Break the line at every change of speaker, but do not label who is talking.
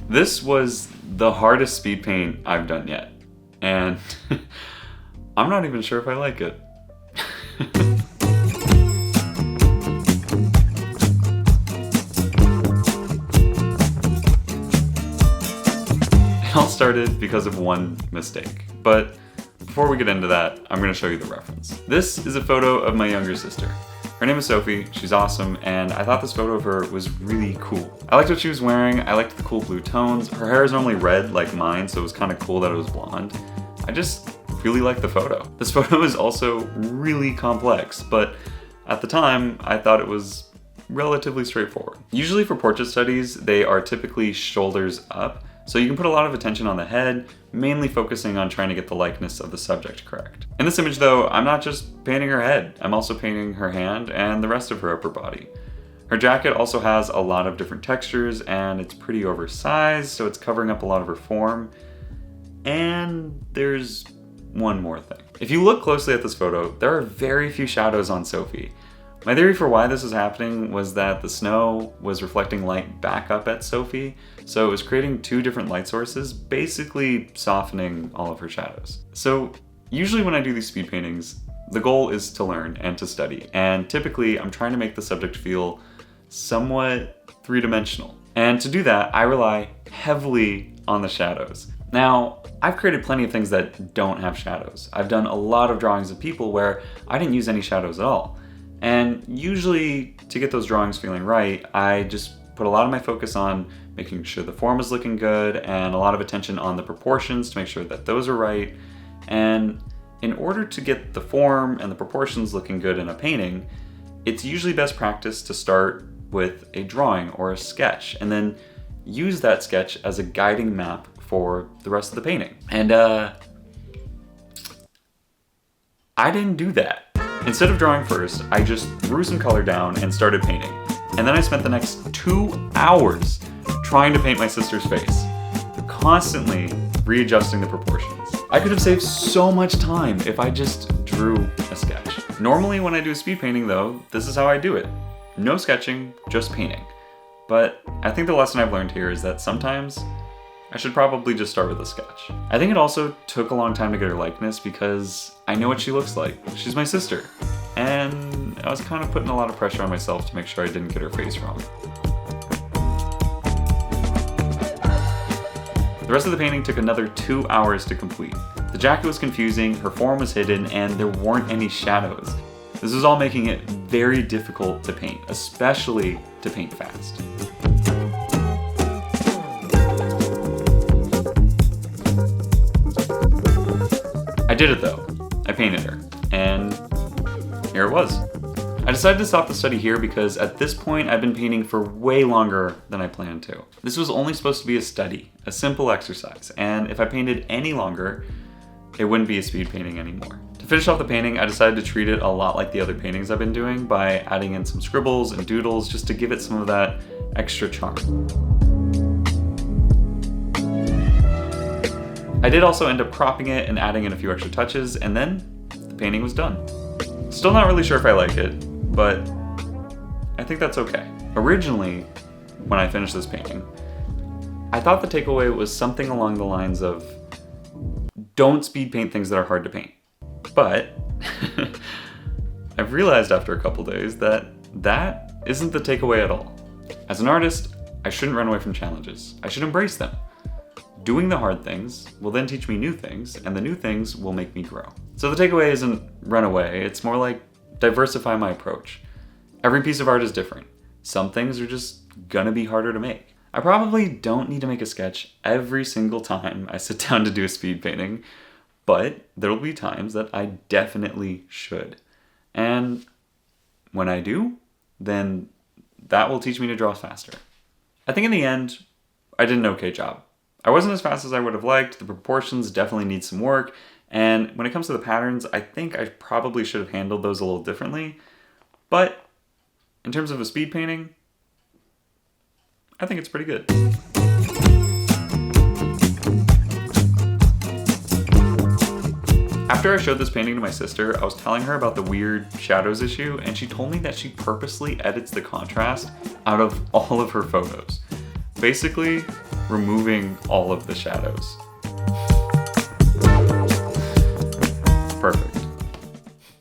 This was the hardest speed paint I've done yet, and I'm not even sure if I like it. It all started because of one mistake, but before we get into that, I'm going to show you the reference. This is a photo of my younger sister. Her name is Sophie, she's awesome, and I thought this photo of her was really cool. I liked what she was wearing, I liked the cool blue tones. Her hair is normally red like mine, so it was kind of cool that it was blonde. I just really liked the photo. This photo is also really complex, but at the time, I thought it was relatively straightforward. Usually for portrait studies, they are typically shoulders up, so you can put a lot of attention on the head, mainly focusing on trying to get the likeness of the subject correct. In this image though, I'm not just painting her head, I'm also painting her hand and the rest of her upper body. Her jacket also has a lot of different textures and it's pretty oversized, so it's covering up a lot of her form. And there's one more thing. If you look closely at this photo, there are very few shadows on Sophie. My theory for why this was happening was that the snow was reflecting light back up at Sophie, so it was creating two different light sources, basically softening all of her shadows. So usually when I do these speed paintings, the goal is to learn and to study, and typically I'm trying to make the subject feel somewhat three-dimensional. And to do that, I rely heavily on the shadows. Now, I've created plenty of things that don't have shadows. I've done a lot of drawings of people where I didn't use any shadows at all. And usually, to get those drawings feeling right, I just put a lot of my focus on making sure the form is looking good and a lot of attention on the proportions to make sure that those are right. And in order to get the form and the proportions looking good in a painting, it's usually best practice to start with a drawing or a sketch and then use that sketch as a guiding map for the rest of the painting. And I didn't do that. Instead of drawing first, I just threw some color down and started painting. And then I spent the next 2 hours trying to paint my sister's face, constantly readjusting the proportions. I could have saved so much time if I just drew a sketch. Normally when I do a speed painting though, this is how I do it. No sketching, just painting. But I think the lesson I've learned here is that sometimes I should probably just start with a sketch. I think it also took a long time to get her likeness because I know what she looks like. She's my sister. And I was kind of putting a lot of pressure on myself to make sure I didn't get her face wrong. The rest of the painting took another 2 hours to complete. The jacket was confusing, her form was hidden, and there weren't any shadows. This was all making it very difficult to paint, especially to paint fast. I did it though. I painted her, and here it was. I decided to stop the study here because at this point I've been painting for way longer than I planned to. This was only supposed to be a study, a simple exercise, and if I painted any longer, it wouldn't be a speed painting anymore. To finish off the painting, I decided to treat it a lot like the other paintings I've been doing by adding in some scribbles and doodles just to give it some of that extra charm. I did also end up cropping it and adding in a few extra touches, and then the painting was done. Still not really sure if I like it, but I think that's okay. Originally, when I finished this painting, I thought the takeaway was something along the lines of, don't speed paint things that are hard to paint. But I've realized after a couple days that that isn't the takeaway at all. As an artist, I shouldn't run away from challenges. I should embrace them. Doing the hard things will then teach me new things, and the new things will make me grow. So the takeaway isn't run away, it's more like diversify my approach. Every piece of art is different. Some things are just gonna be harder to make. I probably don't need to make a sketch every single time I sit down to do a speed painting, but there will be times that I definitely should. And when I do, then that will teach me to draw faster. I think in the end, I did an okay job. I wasn't as fast as I would have liked, the proportions definitely need some work, and when it comes to the patterns, I think I probably should have handled those a little differently, but in terms of a speed painting, I think it's pretty good. After I showed this painting to my sister, I was telling her about the weird shadows issue, and she told me that she purposely edits the contrast out of all of her photos. Basically, removing all of the shadows.